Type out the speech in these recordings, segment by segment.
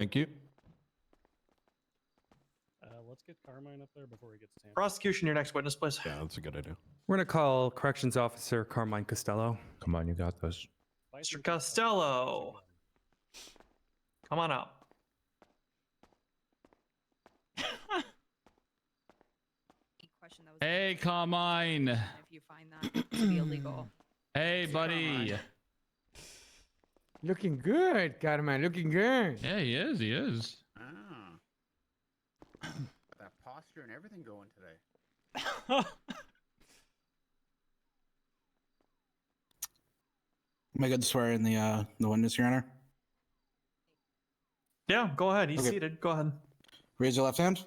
Thank you. Let's get Carmine up there before he gets tampered. Prosecution, your next witness, please. Yeah, that's a good idea. We're gonna call Corrections Officer Carmine Costello. Come on, you got this. Mr. Costello. Come on up. Question that was Hey, Carmine. if you find that to be illegal. Hey, buddy. Looking good, Carmine. Looking good. Yeah, he is. He is. That posture and everything going today. Am I good to swear in the witness, Your Honor? Yeah, go ahead. He's Okay. seated. Go ahead. Raise your left hand.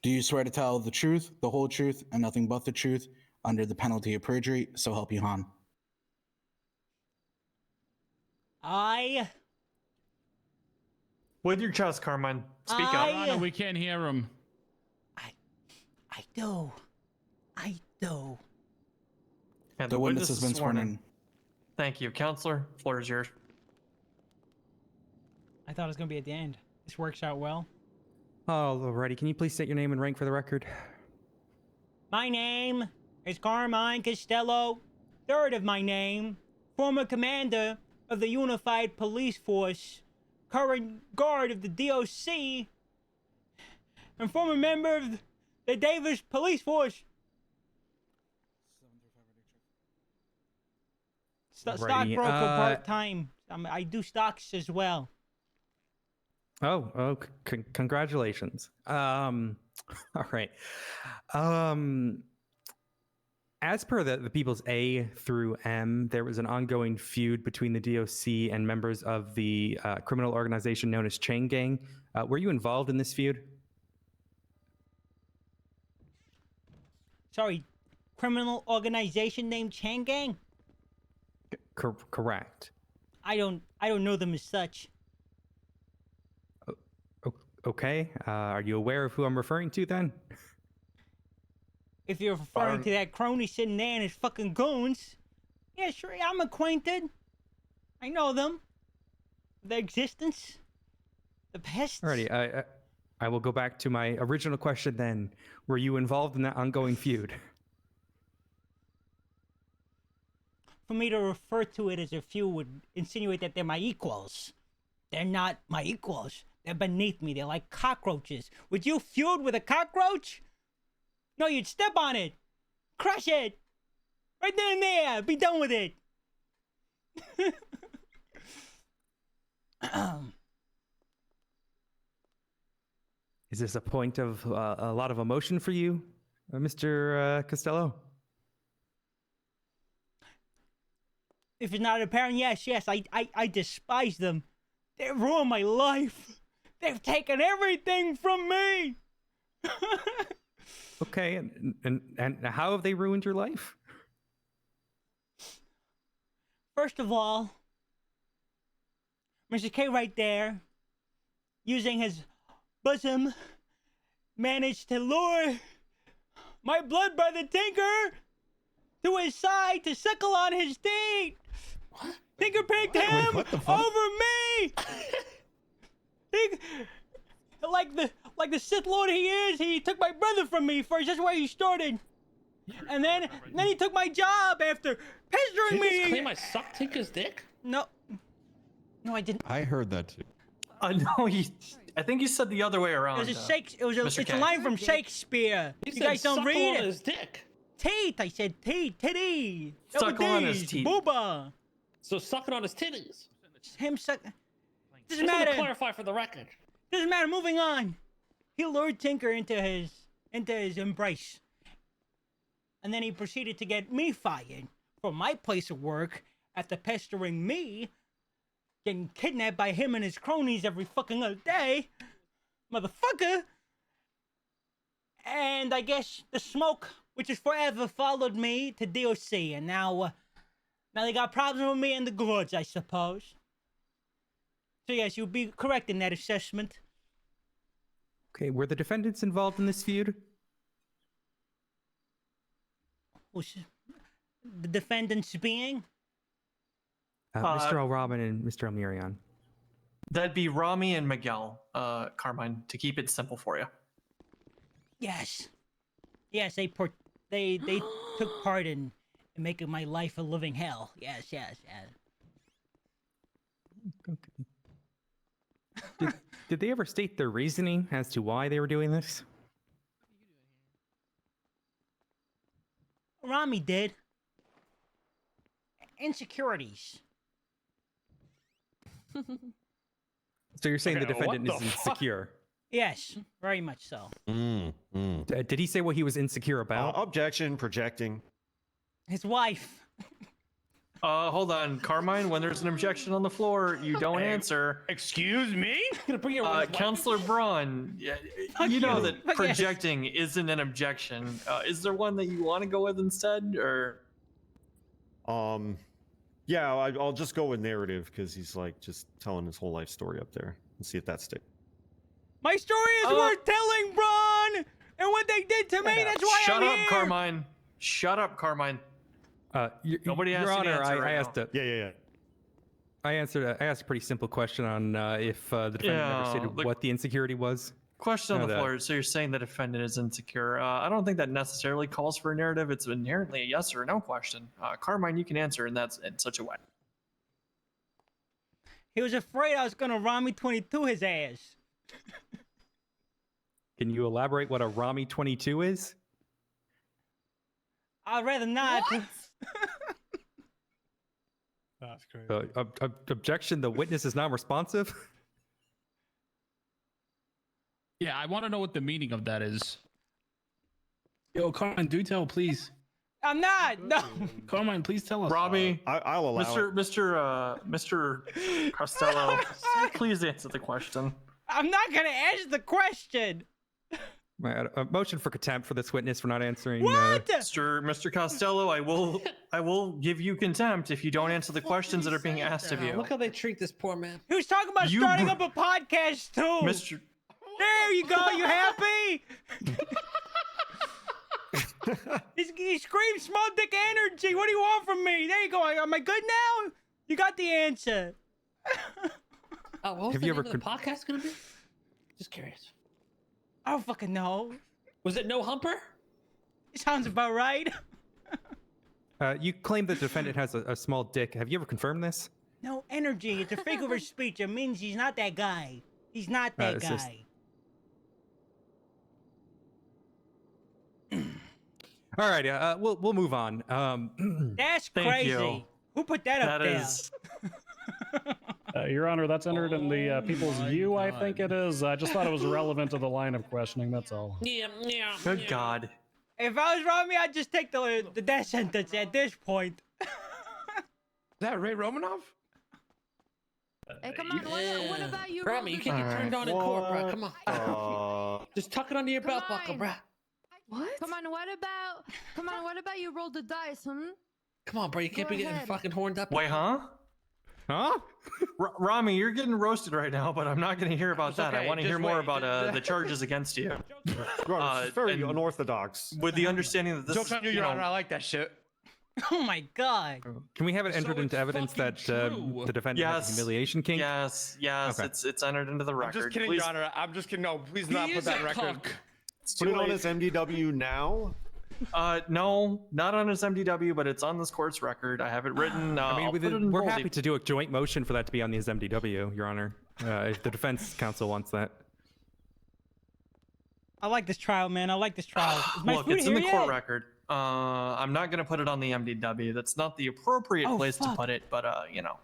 Do you swear to tell the truth, the whole truth, and nothing but the truth under the penalty of perjury? So help you, Han. With your chest, Carmine. Speak Your up. Honor, we can't hear him. I do. And The witness has been sworn in. Thank you. Counselor, floor is yours. I thought it was gonna be at the end. This works out well. Alrighty, can you please state your name and rank for the record? My name is Carmine Costello, third of my name, former commander of the Unified Police Force, current guard of the DOC, and former member of the Davis Police Force. Stockbroker part-time. I do stocks as well. Congratulations. All right. As per the People's A through M, there was an ongoing feud between the DOC and members of the criminal organization known as Chain Gang. Were you involved in this feud? Sorry, criminal organization named Chain Gang? Correct. I don't know them as such. Okay. Are you aware of who I'm referring to then? If you're referring to that crony sitting there and his fucking goons, yeah, sure, I'm acquainted. I know them. Their existence. The pests. Alrighty. I will go back to my original question then. Were you involved in that ongoing feud? For me to refer to it as a feud would insinuate that they're my equals. They're not my equals. They're beneath me. They're like cockroaches. Would you feud with a cockroach? No, you'd step on it. Crush it. Right then and there. Be done with it. Is this a point of a lot of emotion for you, Mr. Costello? If it's not apparent, yes, I despise them. They've ruined my life. They've taken everything from me. Okay, and how have they ruined your life? First of all, Mr. K right there, using his bosom, managed to lure my blood brother Tinker to his side to suckle on his teat. What? Tinker picked him over me. Like the Sith Lord he is, he took my brother from me first. That's where he started. And then he took my job after pestering me. Did you just claim I sucked Tinker's dick? No, I didn't. I heard that too. No, I think you said the other way around. It's a line from Shakespeare. He You guys said don't read suckle it. on his dick. Teeth, I said teeth, titty. Suckle on his teeth. Booba. So sucking on his titties. Him suck. Doesn't Just want to matter. clarify for the record. Doesn't matter. Moving on. He lured Tinker into his embrace, and then he proceeded to get me fired from my place of work after pestering me, getting kidnapped by him and his cronies every fucking other day, motherfucker. And I guess the smoke, which is forever, followed me to DOC, and now they got problems with me and the goods, I suppose. So yes, you'd be correct in that assessment. Okay, were the defendants involved in this feud? The defendants being? Mr. O'Robin and Mr. O'Mirion. That'd be Rami and Miguel, Carmine, to keep it simple for you. Yes. Yes, they took part in making my life a living hell. Yes, yes, yes. Did they ever state their reasoning as to why they were doing this? Rami did. Insecurities. So you're saying the Okay, what defendant is the fuck? insecure? Yes, very much so. Did he say what he was insecure about? Objection, projecting. His wife. Hold on, Carmine. When there's an objection on the floor, you don't answer. Excuse me? Gonna bring your Counselor Braun, you know that projecting isn't an objection. Is there one that you want to go with instead, or? Yeah, I'll just go with narrative because he's like just telling his whole life story up there and see if that sticks. My story is worth telling, Braun! And what they did to me, that's why Shut I'm up, here! Carmine. Shut up, Carmine. Nobody has Your to Honor, answer right I asked now. I asked a pretty simple question on if the defendant ever stated what the insecurity was. Question on the floor. So you're saying the defendant is insecure. I don't think that necessarily calls for a narrative. It's inherently a yes or no question. Carmine, you can answer, and that's in such a way. He was afraid I was gonna Rami 22 his ass. Can you elaborate what a Rami 22 is? I'd rather not. That's crazy. Objection, the witness is non-responsive? Yeah, I want to know what the meaning of that is. Yo, Carmine, do tell, please. I'm not. No. Carmine, please tell us. Robbie, I'll allow it. Mr. Costello, please answer the question. I'm not gonna answer the question. A motion for contempt for this witness for not answering. What? Mr. Costello, I will give you contempt if you don't answer the questions that are being asked of you. Look how they treat this poor man. He was talking about starting up a podcast too. Mr. There you go. You happy? he screams small dick energy. What do you want from me? There you go. Am I good now? You got the answer. What was Have the you name ever of the podcast gonna be? Just curious. I don't fucking know. Was it No Humper? Sounds about right. You claim the defendant has a small dick. Have you ever confirmed this? No energy. It's a figure of speech. It means he's not that guy. He's not that it's just- guy. All right, we'll move on. That's Thank crazy. you. Who put that up That there? is. Your Honor, that's entered in the People's U, I think it is. I just thought it was relevant to the line of questioning, that's all. Yeah. Good God. If I was Rami, I'd just take the death sentence at this point. Is that Ray Romanov? Hey, come on. What about you? Rami, you can't get turned on in court, bro. Come on. Just tuck it under your belt buckle, bro. What? Come on. What about you roll the dice, Come on, bro. You can't Go be getting ahead. fucking horned up. Wait, huh? Huh? Rami, you're getting roasted right now, but I'm not going to hear about It's that. I okay, want to just hear more wait. about the charges against you. It's very and- unorthodox. With the understanding that this Joke's is, on you, Your Honor. I like that shit. Oh my god. Can we have it So entered into it's evidence that fucking true. the defendant has a Yes. humiliation kink? Yes, Okay. it's entered into the I'm record. just kidding, Please, Your Honor. I'm just kidding. No, please He not put is that a in record. cuck. it's Put too it on late. his MDW now. No, not on his MDW, but it's on this court's record. I have it written. I mean, I'll put it in we're bold. happy to do a joint motion for that to be on his MDW, Your Honor, if the defense counsel wants that. I like this trial, man. I like this trial. Is my Look, food it's in here the court yet? record. I'm not going to put it on the MDW. That's not the appropriate Oh, place to fuck. put it, but you know,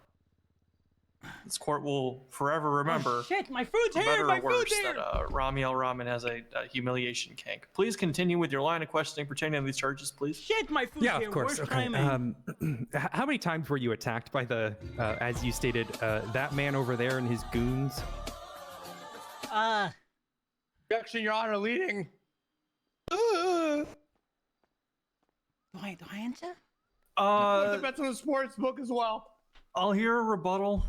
this court will forever remember. Oh, shit, my food's For here. better My or worse, food's here. that Rami Al Rahman has a humiliation kink. Please continue with your line of questioning pertaining to these charges, please. Shit, my food's Yeah, here. of course. Worst Okay. timing. How many times were you attacked by the, as you stated, that man over there and his goons? Objection, Your Honor. Leading. Do I answer? Put the bets on the sports book as well. I'll hear a rebuttal.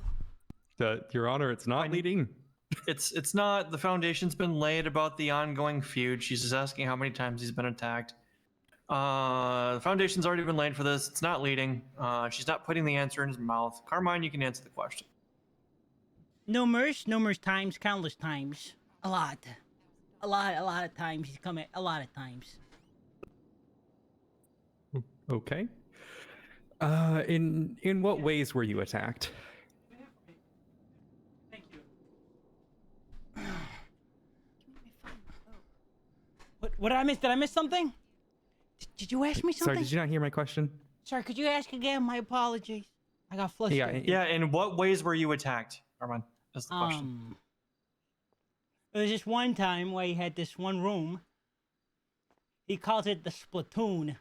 Your Honor, it's not leading. It's not. The foundation's been laid about the ongoing feud. She's just asking how many times he's been attacked. The foundation's already been laid for this. It's not leading. She's not putting the answer in his mouth. Carmine, you can answer the question. Numerous times, countless times. A lot of times. He's come a lot of times. Okay. In what ways were you attacked? Thank you. What did I miss? Did I miss something? Did you ask me something? Sorry, did you not hear my question? Sorry, could you ask again? My apologies. I got flustered. Yeah, in what ways were you attacked, Carmine? That's the question. There was this one time where he had this one room. He calls it the Splatoon.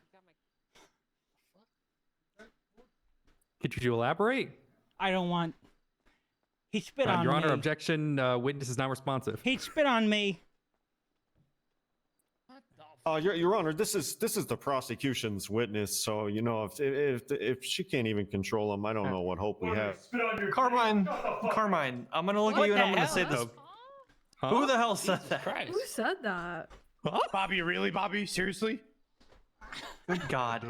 Could you elaborate? I don't want. He spit on Your me. Honor, objection. Witness is not responsive. He spit on me. Your Honor, this is the prosecution's witness, so you know if she can't even control him, I don't know what hope we have. Carmine, I'm gonna look at you and I'm gonna say this. Huh? Who the hell said that? Who said that? Bobby, really, Bobby? Seriously? Good God.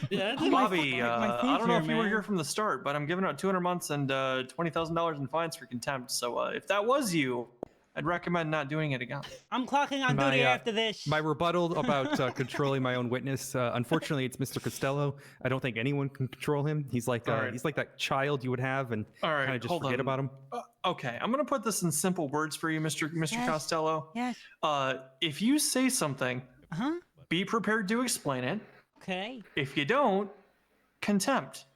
Yeah, Bobby, I don't know if you were here from the start, but I'm giving out 200 months and $20,000 in fines for contempt. So if that was you, I'd recommend not doing it again. I'm clocking on duty after this. My rebuttal about controlling my own witness. Unfortunately, it's Mr. Costello. I don't think anyone can control him. He's like he's like that child you would have and kind of just forget about him. Okay, I'm gonna put this in simple words for you, Mr. Yes. Costello. Yes. If you say something, be prepared to explain it. Okay. If you don't, contempt.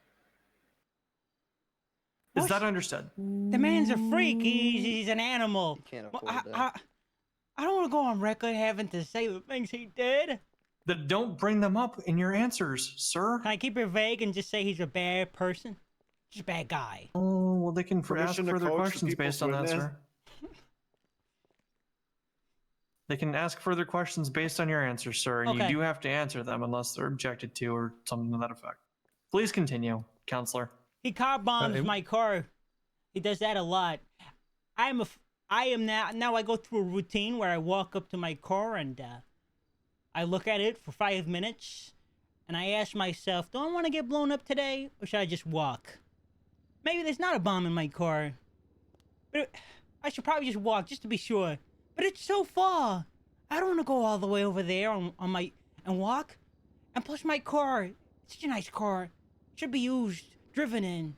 Is that understood? The man's a freak. He's an animal. Can't Well, afford that. I don't want to go on record having to say the things he did. Then don't bring them up in your answers, sir. Can I keep it vague and just say he's a bad person? Just a bad guy. Oh, well, they can ask Permission to further coach questions people's based on that, witness? sir. They can ask further questions based on your answers, sir, and you Okay. do have to answer them unless they're objected to or something to that effect. Please continue, counselor. He car bombs my car. He does that a lot. I am now I go through a routine where I walk up to my car and I look at it for 5 minutes and I ask myself, do I want to get blown up today or should I just walk? Maybe there's not a bomb in my car. But I should probably just walk just to be sure. But it's so far. I don't want to go all the way over there and walk. And plus my car, it's such a nice car. Should be used, driven in.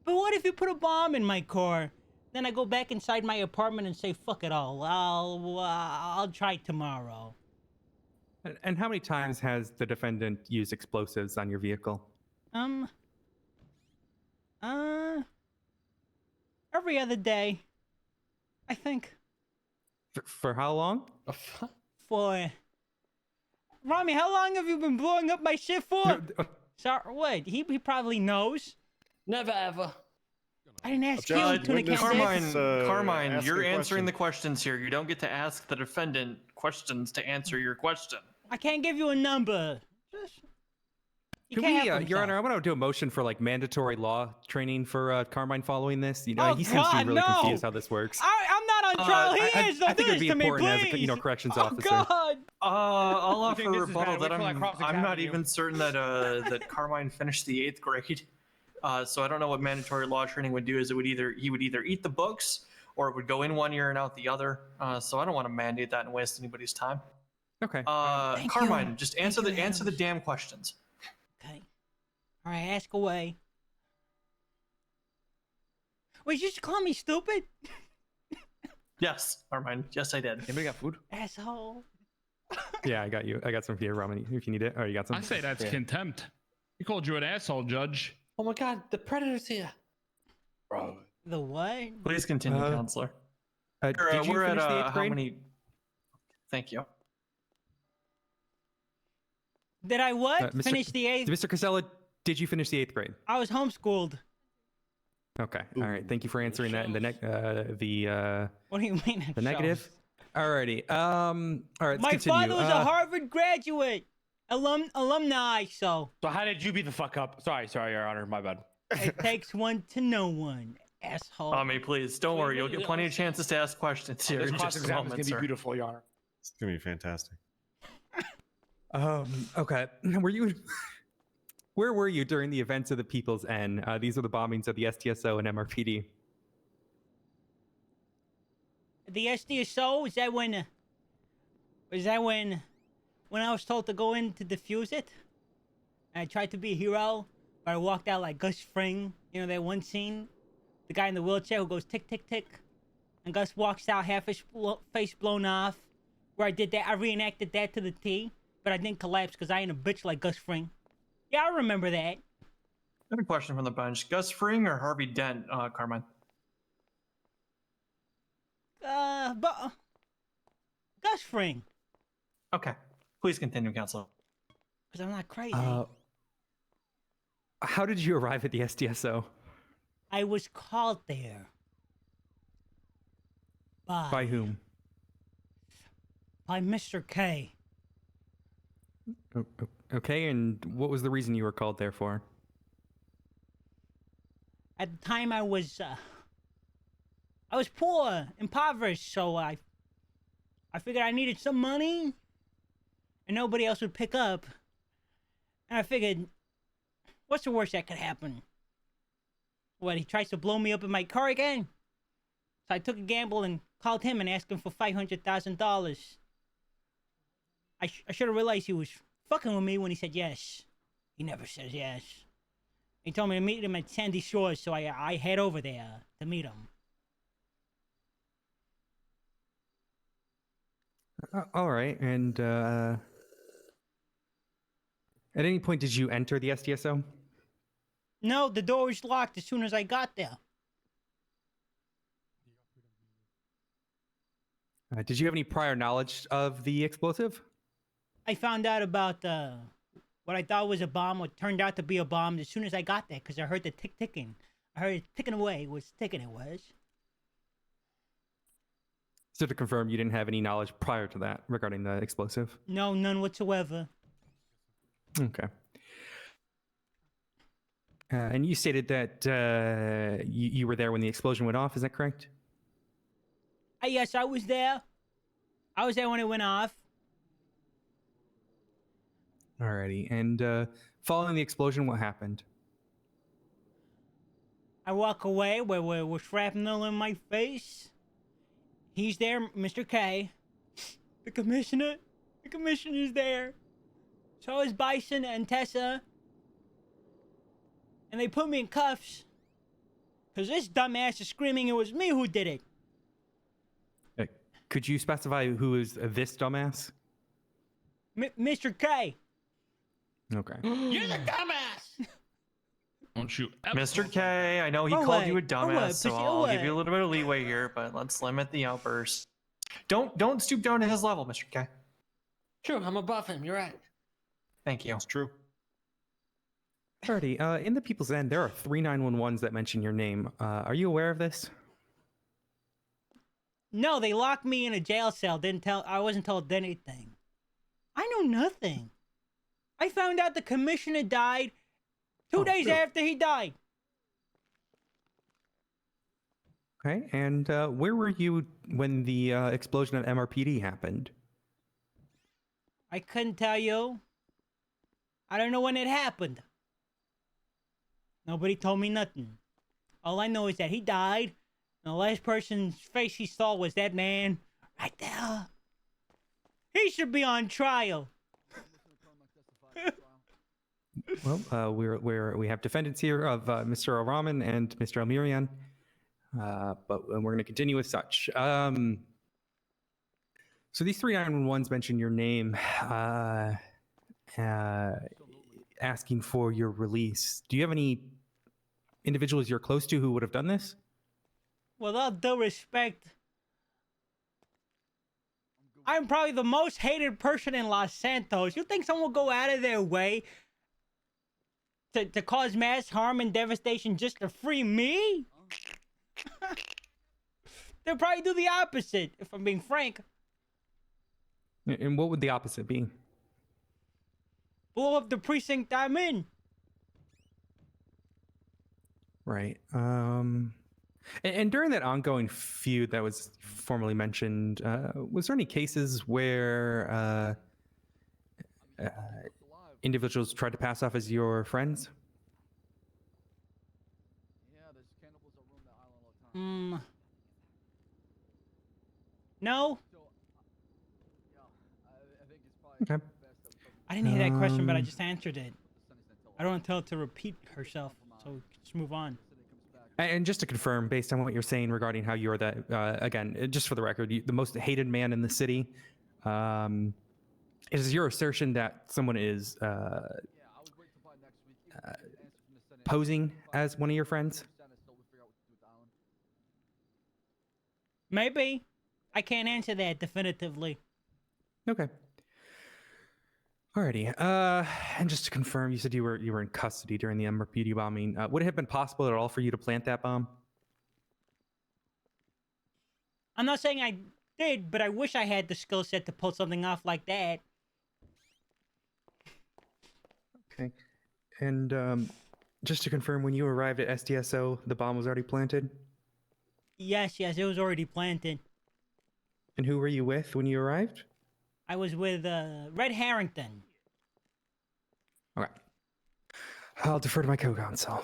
But what if you put a bomb in my car? Then I go back inside my apartment and say, fuck it all. I'll try tomorrow. And how many times has the defendant used explosives on your vehicle? Every other day. I think. For how long? For... Rami, how long have you been blowing up my shit for? Sorry, what? He probably knows. Never ever. I didn't ask you, Judge, Tuna witness- Candace. Carmine, ask you're a answering question. the questions here. You don't get to ask the defendant questions to answer your question. I can't give you a number. Just... You Can can't we, help Your himself. Honor, I want to do a motion for like mandatory law training for Carmine following this. You know, Oh, he seems to God, be really no. confused how this works. I'm not on trial. He is. I think This it'd be to me, important please. as a corrections oh, officer. God. I'll I think offer a this is bad. rebuttal Wait that till I I'm cross-examine not you. even certain that that Carmine finished the 8th grade. So I don't know what mandatory law training would do. Is he would either eat the books or it would go in one ear and out the other. So I don't want to mandate that and waste anybody's time. Okay. Thank Carmine, you. just answer Thank you, the Adams. damn questions. Okay. All right, ask away. Wait, you just call me stupid? Yes, Carmine. Yes, I did. Anybody got food? Asshole. Yeah, I got you. I got some for you, Roman, if you need it. Oh, you got some? I say that's Yeah. contempt. He called you an asshole, Judge. Oh my God, the predator's here. Bro. The what? Please continue, counselor. Did you We're finish at the 8th how grade? many? Thank you. Did I what? Mr. Finish the 8th? Mr. Casella, did you finish the 8th grade? I was homeschooled. Okay. All right. Thank you for answering that in the What do you mean? the negative. Alrighty. All right. Let's My continue. father was a Harvard graduate. Alumni, so So how did you beat the fuck up? Sorry, Your Honor. My bad. it takes one to know one, asshole. Tommy, please don't worry. You'll get plenty of chances to ask questions here This in just a cross-exam is moment, gonna be sir. beautiful, Your Honor. It's gonna be fantastic. Okay. Where were you during the events of the People's N? These are the bombings of the STSO and MRPD. the SDSO? Is that when? When I was told to go in to defuse it? And I tried to be a hero, but I walked out like Gus Fring. You know that one scene, the guy in the wheelchair who goes tick tick tick, and Gus walks out half his face blown off. Where I did that, I reenacted that to the T, but I didn't collapse because I ain't a bitch like Gus Fring. Yeah, I remember that. I have a question from the bench. Gus Fring or Harvey Dent, Carmine? But Gus Fring. Okay. Please continue, Council. Because I'm not crazy. How did you arrive at the SDSO? I was called there. By whom? By Mr. K. Okay, and what was the reason you were called there for? At the time, I was poor, impoverished, so I figured I needed some money, and nobody else would pick up. And I figured, what's the worst that could happen? What, he tries to blow me up in my car again? So I took a gamble and called him and asked him for $500,000. I should have realized he was fucking with me when he said yes. He never says yes. He told me to meet him at Sandy Shores, so I head over there to meet him. All right, and at any point did you enter the SDSO? No, the door was locked as soon as I got there. Did you have any prior knowledge of the explosive? I found out about what I thought was a bomb, what turned out to be a bomb, as soon as I got there, because I heard the ticking. I heard it ticking away. It was ticking, it was. So to confirm, you didn't have any knowledge prior to that regarding the explosive? No, none whatsoever. Okay. And you stated that you were there when the explosion went off, is that correct? Yes, I was there. I was there when it went off. Alrighty, and following the explosion, what happened? I walk away with shrapnel in my face. He's there, Mr. K. The commissioner's there. So is Bison and Tessa. And they put me in cuffs. Because this dumbass is screaming it was me who did it. Could you specify who is this dumbass? Mr. K. Okay. You're the dumbass. Don't you Mr. K, I know he called you a dumbass, so I'll give you a little bit of leeway here, but let's limit the outbursts. Don't stoop down to his level, Mr. K. True, I'm above him. You're right. Thank you. It's true. Alrighty, in the People's End, there are 3 911s that mention your name. Are you aware of this? No, they locked me in a jail cell. I wasn't told anything. I know nothing. I found out the commissioner died 2 days after he died. Okay, and where were you when the explosion at MRPD happened? I couldn't tell you. I don't know when it happened. Nobody told me nothing. All I know is that he died, and the last person's face he saw was that man right there. He should be on trial. Well, we have defendants here of Mr. O'Rahman and Mr. Almirian, but we're going to continue as such. So these 3 911s mention your name, asking for your release. Do you have any individuals you're close to who would have done this? With all due respect, I'm probably the most hated person in Los Santos. You think someone will go out of their way to cause mass harm and devastation just to free me? They'll probably do the opposite, if I'm being frank. And what would the opposite be? Blow up the precinct I'm in. Right. And during that ongoing feud that was formerly mentioned, was there any cases where individuals tried to pass off as your friends? No? Okay. I didn't hear that question, but I just answered it. I don't want to tell her to repeat herself, so just move on. And just to confirm, based on what you're saying regarding how you're again, just for the record, the most hated man in the city, is your assertion that someone is posing as one of your friends? Maybe. I can't answer that definitively. Okay. Alrighty. And just to confirm, you said you were in custody during the Ember Beauty bombing. Would it have been possible at all for you to plant that bomb? I'm not saying I did, but I wish I had the skill set to pull something off like that. Okay. And just to confirm, when you arrived at SDSO, the bomb was already planted? Yes, it was already planted. And who were you with when you arrived? I was with Red Harrington. Okay. I'll defer to my co-counsel.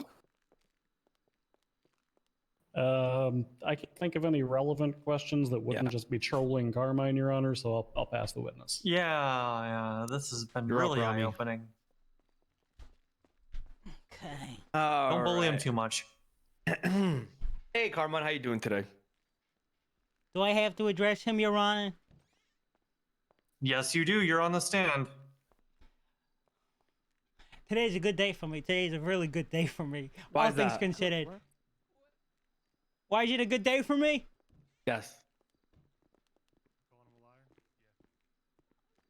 I can't think of any relevant questions that wouldn't just be trolling Carmine, Your Honor, so I'll pass the witness. Yeah, this has been You're up, really Rami. eye-opening. Okay. Don't bully him too much. Hey, Carmine, how you doing today? Do I have to address him, Your Honor? Yes, you do. You're on the stand. Today's a good day for me. Today's a really good day for me. Why All is things that? considered. Why is it a good day for me? Yes.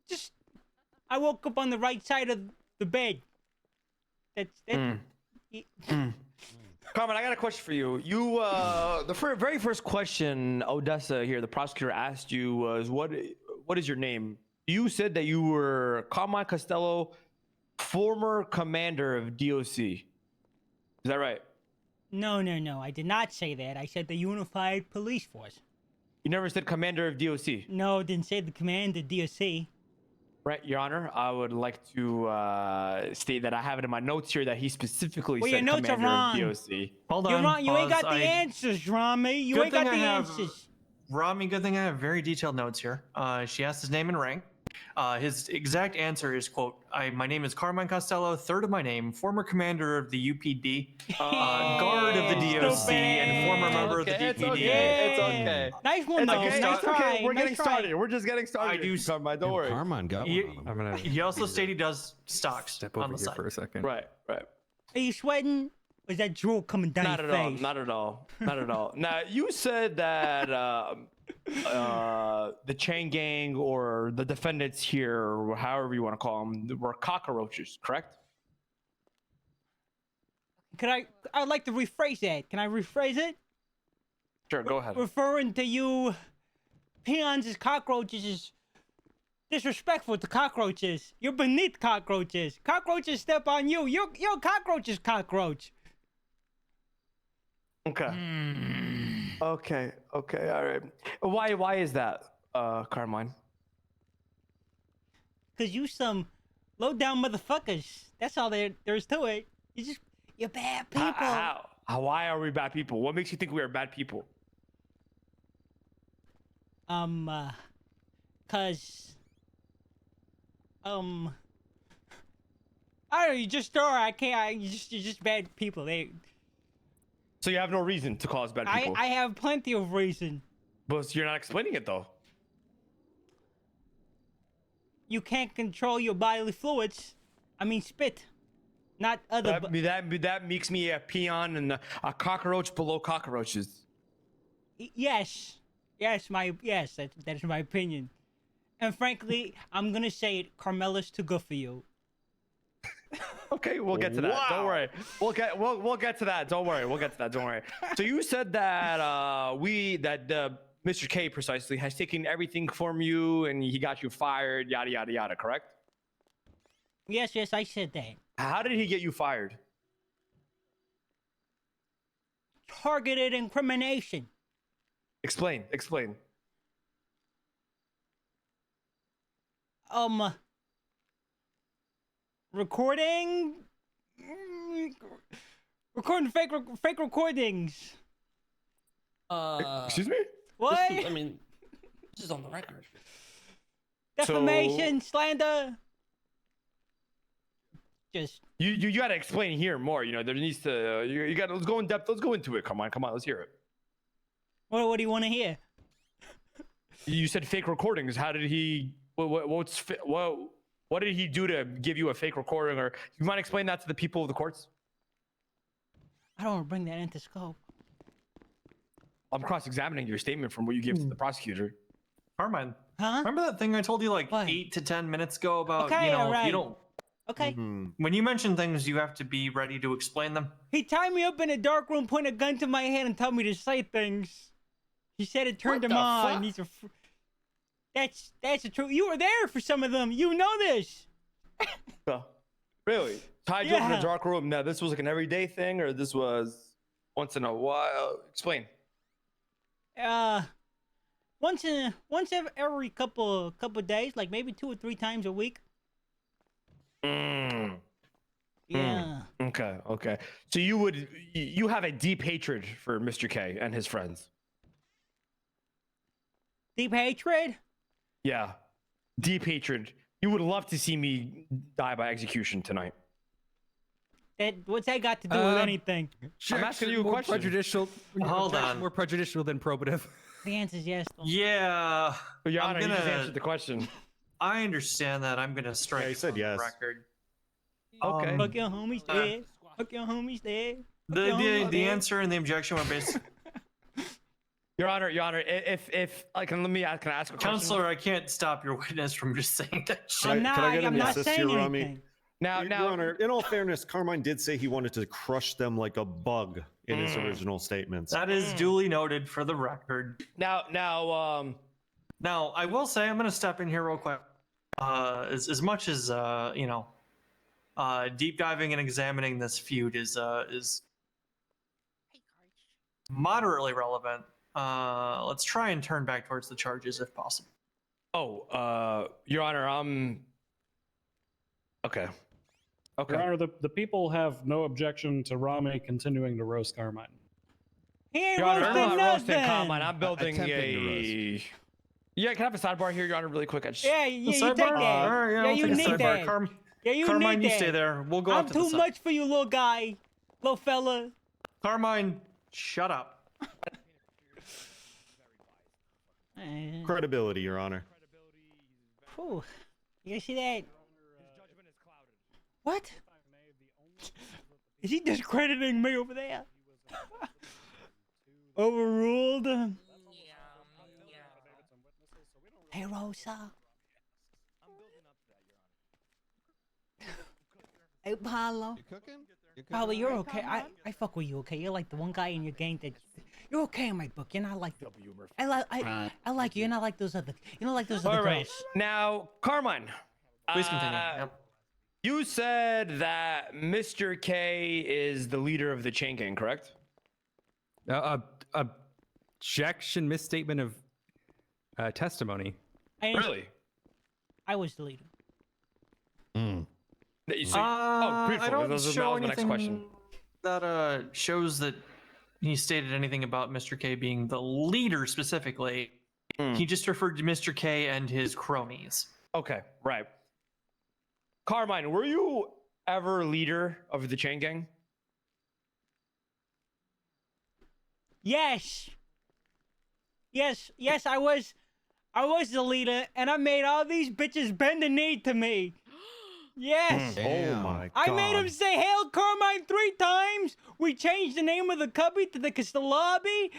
Just, I woke up on the right side of the bed. That's Carmine, I got a question for you. The very first question Odessa here, the prosecutor, asked you was, what is your name? You said that you were Carmine Costello, former commander of DOC. Is that right? No. I did not say that. I said the Unified Police Force. You never said commander of DOC. No, didn't say the commander DOC. Right, Your Honor. I would like to state that I have it in my notes here that he specifically Well, said your notes are commander wrong. of DOC. Hold on. You're wrong. You ain't pause. got the answers, Rami. You Good ain't got the thing I have- answers. Rami, good thing I have very detailed notes here. She asked his name and rank. His exact answer is, quote, my name is Carmine Costello, third of my name, former commander of the UPD, guard of the DOC, and former member of the DPD. It's okay. Nice one, It's though. okay. Nice It's try. okay. We're nice getting try. started. We're just getting started. I do- Carmine, don't worry. Carmine got He, one on him. I'm gonna he also stated he does stocks step on over the here side. for a second. Right. Are you sweating? Or is that drool coming down Not your at all. face? Not at all. Not at all. Now, you said that the chain gang or the defendants here, or however you want to call them, were cockroaches, correct? I'd like to rephrase that. Can I rephrase it? Sure, go ahead. Referring to you peons as cockroaches is disrespectful to cockroaches. You're beneath cockroaches. Cockroaches step on you. You're a cockroach's cockroach. Okay. Okay. All right. Why is that, Carmine? Cause you some low down motherfuckers. That's all there is to it. You're bad people. How? Why are we bad people? What makes you think we are bad people? Cause I don't know, you just are. You're just bad people. So you have no reason to call us bad people. I have plenty of reason. But you're not explaining it though. You can't control your bodily fluids. I mean spit. Not other. That makes me a peon and a cockroach below cockroaches. Yes, that is my opinion. And frankly, I'm gonna say it. Carmela's too good for you. Okay, we'll get to that. Don't worry. We'll get to that. Don't worry. We'll get to that. Don't worry. So you said that Mr. K precisely has taken everything from you and he got you fired. Yada yada yada. Correct? Yes, I said that. How did he get you fired? Targeted incrimination. Explain. Recording fake recordings. Excuse me? What? I mean, This is on the record. Defamation, slander. Just You got to explain here more. You know, there needs to. You got to let's go in depth. Let's go into it. Come on, let's hear it. what do you want to hear? You said fake recordings. How did he? What did he do to give you a fake recording? Or you mind explain that to the people of the courts? I don't want to bring that into scope. I'm cross-examining your statement from what you gave to the prosecutor. Carmine, Huh? remember that thing I told you like What? 8 to 10 minutes ago about Okay, you know alright. you don't Okay. when you mention things you have to be ready to explain them. He tied me up in a dark room, pointed a gun to my head, and told me to say things. He said it turned What him the on. fuck? He's a. That's the truth. You were there for some of them. You know this. Really? Tied you up in Yeah. a dark room. Now, this was like an everyday thing, or this was once in a while? Explain. Once every couple days, like maybe 2 or 3 times a week. Mm. Yeah. Okay. So you have a deep hatred for Mr. K and his friends. Deep hatred. Yeah, deep hatred. You would love to see me die by execution tonight. What's that got to do with anything? I'm asking you a more question. Prejudicial. Hold objection, on. More prejudicial than probative. The answer is yes. Though. Yeah, But Your I'm Honor, you just gonna- answered the question. I understand that. I'm gonna strike. Yeah, he it said from the yes. Record. Okay. Fuck your homies dead. Fuck your homies dead. The answer and the objection were based. Your Honor, if can I ask a question? Counselor, I can't stop your witness from just saying that shit. I'm Can I get him I'm to not assist saying you, Rami? anything. Now, Your Honor, in all fairness, Carmine did say he wanted to crush them like a bug in his original statements. That is duly noted for the record. now, Now, I will say I'm going to step in here real quick. As much as deep diving and examining this feud is moderately relevant. Let's try and turn back towards the charges if possible. Your Honor, okay. Your Honor, the people have no objection to Rami continuing to roast Carmine. He ain't Your Honor, I'm roasting not roasting nothing. Carmine. I'm building Attempting to Yeah, can I have a sidebar here, Your Honor, really quick? Yeah, you take Sidebar? that. All right, Yeah, I'll you take a need sidebar. that. Yeah, you Carmine, need you that. stay there. We'll go I'm up to the too side. much for you, little guy, little fella. Carmine, shut up. Credibility, Your Honor. Whew. You guys see that? What? Is he discrediting me over there? Overruled. Hey, Rosa. Hey, Paulo. You cooking? Paulo, you're okay. I fuck with you, okay? You're like the one guy in your gang that you're okay in my book. You're not like I like you. You're not like those other. You're not like those other All right. girls. Now, Carmine. Please continue. Yep. You said that Mr. K is the leader of the chain gang, correct? Objection, misstatement of testimony. Really? I was the leader. That you see? I beautiful. don't That was show the next anything question. that shows that he stated anything about Mr. K being the leader specifically. He just referred to Mr. K and his cronies. Okay, right. Carmine, were you ever leader of the chain gang? Yes, I was the leader, and I made all these bitches bend the knee to me. Yes. Oh my God. I made them say Hail Carmine 3 times. We changed the name of the cubby to the Castellabi.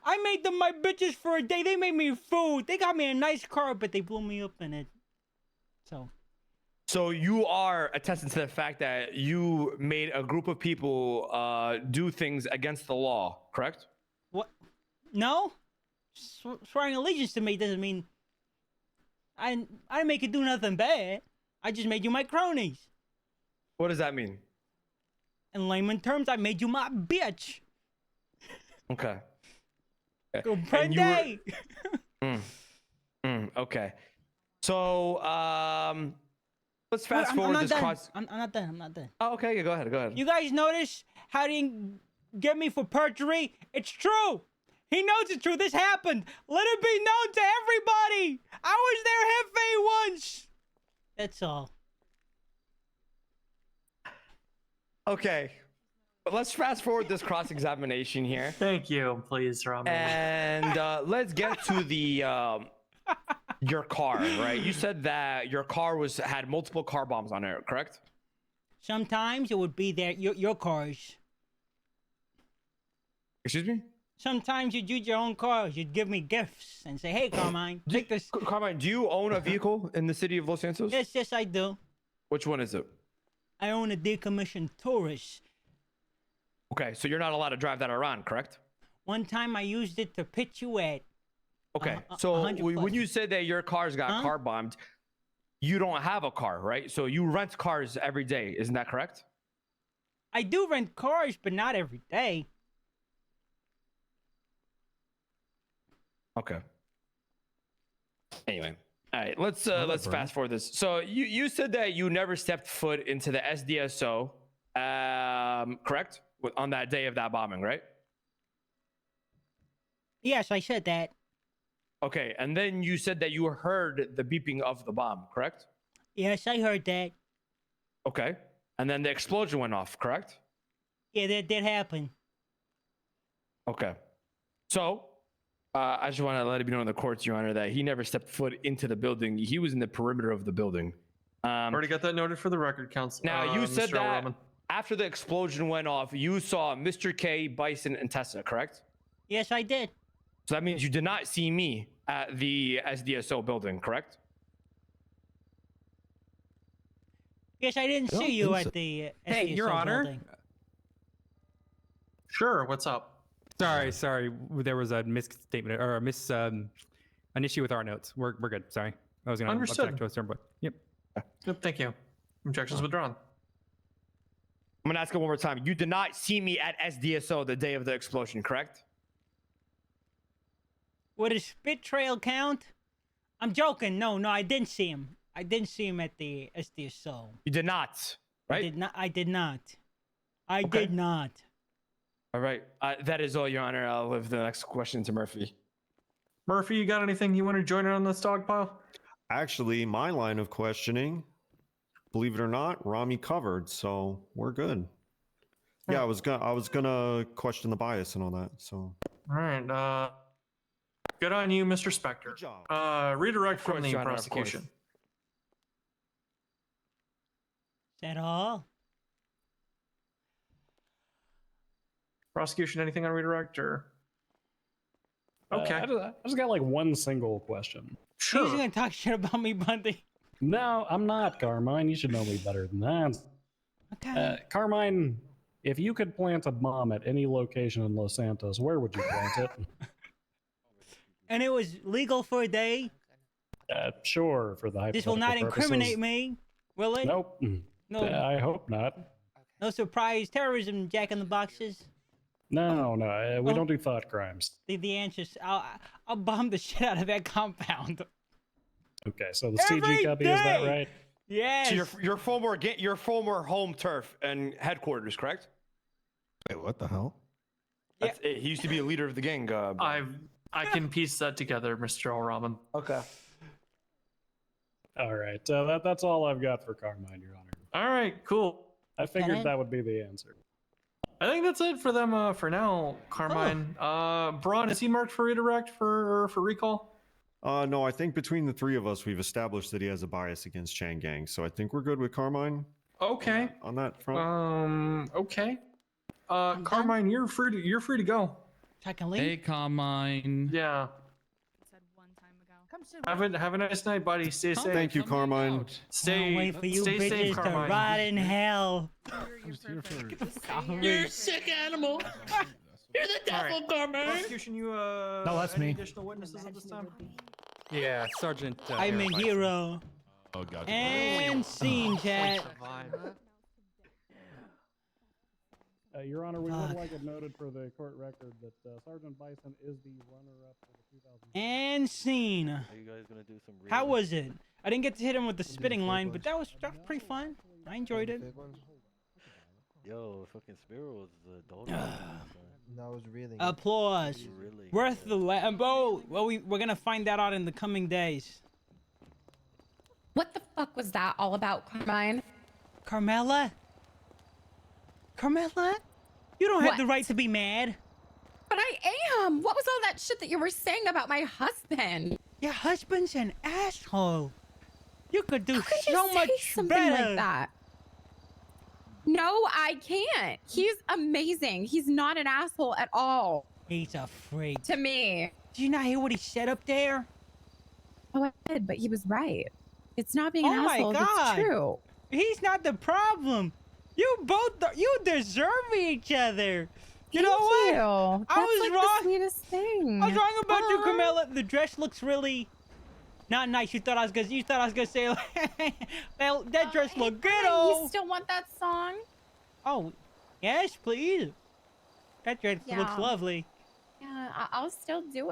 I made them my bitches for a day. They made me food. They got me a nice car, but they blew me up in it. So you are attesting to the fact that you made a group of people do things against the law, correct? What? No. Swearing allegiance to me doesn't mean I didn't make you do nothing bad. I just made you my cronies. What does that mean? In layman terms, I made you my bitch. Okay. Comprende? Okay. So let's fast forward this cross. I'm not done. Oh, okay. Yeah, go ahead. You guys notice how he didn't get me for perjury? It's true. He knows the truth. This happened. Let it be known to everybody. I was there, Hefe, once. That's all. Okay. But let's fast forward this cross-examination here. Thank you, please, Ramen. And let's get to the your car, right? You said that your car had multiple car bombs on it, correct? Sometimes it would be your cars. Excuse me? Sometimes you'd use your own cars. You'd give me gifts and say, "Hey, Carmine, take this." Carmine, do you own a vehicle in the city of Los Santos? Yes, I do. Which one is it? I own a decommissioned Taurus. Okay, so you're not allowed to drive that around, correct? One time I used it to pitch you at. Okay, so 100 when plus. you said that your cars got car bombed, you don't have a car, right? So you rent cars every day, isn't that correct? I do rent cars, but not every day. Okay. Anyway, all right, let's fast forward this. So you said that you never stepped foot into the SDSO, correct? On that day of that bombing, right? Yes, I said that. Okay, and then you said that you heard the beeping of the bomb, correct? Yes, I heard that. Okay, and then the explosion went off, correct? Yeah, that did happen. Okay, so I just want to let it be known in the courts, Your Honor, that he never stepped foot into the building. He was in the perimeter of the building. Already got that noted for the record, counsel. Now, you said Mr. that Ramen. after the explosion went off, you saw Mr. K, Bison, and Tessa, correct? Yes, I did. So that means you did not see me at the SDSO building, correct? Yes, I didn't see you at the Hey, SDSO Your Honor. building. Sure, what's up? Sorry. There was a misstatement or an issue with our notes. We're good. Sorry. I was going to Understood. object to a certain point. Yep. Yep, thank you. Objections withdrawn. I'm going to ask it one more time. You did not see me at SDSO the day of the explosion, correct? Would a spit trail count? I'm joking. No, I didn't see him. I didn't see him at the SDSO. You did not, right? I did not. I Okay. did not. All right. That is all, Your Honor. I'll leave the next question to Murphy. Murphy, you got anything you want to join in on this dog pile? Actually, my line of questioning, believe it or not, Rami covered, so we're good. Yeah, I was gonna question the bias and all that. So. All right. Good on you, Mr. Spectre. Good job. Redirect Of course, from the Your Honor, of course. prosecution. Is that all? Prosecution, anything on redirect or? Okay. I just got like one single question. Sure. He's gonna talk shit about me, Bundy. No, I'm not, Carmine. You should know me better than that. Okay. Carmine, if you could plant a bomb at any location in Los Santos, where would you plant it? And it was legal for a day. Sure, for the This will not hypothetical incriminate purposes. me, will it? Nope. No. I hope not. No surprise terrorism, Jack in the Boxes. No, we don't do thought crimes. The answer's I'll bomb the shit out of that compound. Okay, so the Every CG copy, is that day! right? Yes. So your former home turf and headquarters, correct? Wait, what the hell? That's it. He used to be a leader of the gang. I can piece that together, Mr. Ramen. Okay. All right, that's all I've got for Carmine, Your Honor. All right, cool. I figured that would be the answer. I think that's it for them for now, Carmine. Braun, is he marked for redirect for recall? No, I think between the three of us, we've established that he has a bias against Chang Gang, so I think we're good with Carmine. Okay. On that front. Okay. Carmine, you're free to go. I can leave. Hey, Carmine. Yeah. Have a nice night, buddy. Stay safe. Thank you, Carmine. Stay. Can't wait for you stay bitches safe, to Carmine. rot in hell. You're a sick animal. You're the All right. devil, Carmine. Prosecution, you No, that's any me. additional witnesses at this time? Yeah, Sergeant. I'm a hero. Oh, God. And scene, chat. Your Honor, we would Fuck. like it noted for the court record that Sergeant Bison is the runner-up for the 2000. And scene. Are you guys gonna do some? How was it? I didn't get to hit him with the spitting line, but that was pretty fun. I enjoyed it. Yo, fucking Spiro was the dog. That was really Applause. really Worth the Lambo. Well, we're gonna find that out in the coming days. What the fuck was that all about, Carmine? Carmela? Carmela? You don't have the What? right to be mad. But I am. What was all that shit that you were saying about my husband? Your husband's an asshole. You could do How could you so say much something better. like that? No, I can't. He's amazing. He's not an asshole at all He's a freak. to me. Did you not hear what he said up there? Oh, I did, but he was right. It's not being Oh an my asshole. God. It's true. He's not the problem. You both, you deserve each other. You know what? You. That's was like wrong. the sweetest thing. I was wrong about you, Aw. Carmela. The dress looks really not nice. You thought I was gonna say, well, that dress Hey, looked good. Carmine, Oh, you still want that song? oh, yes, please. That dress looks Yeah. lovely. Yeah, I'll still do it.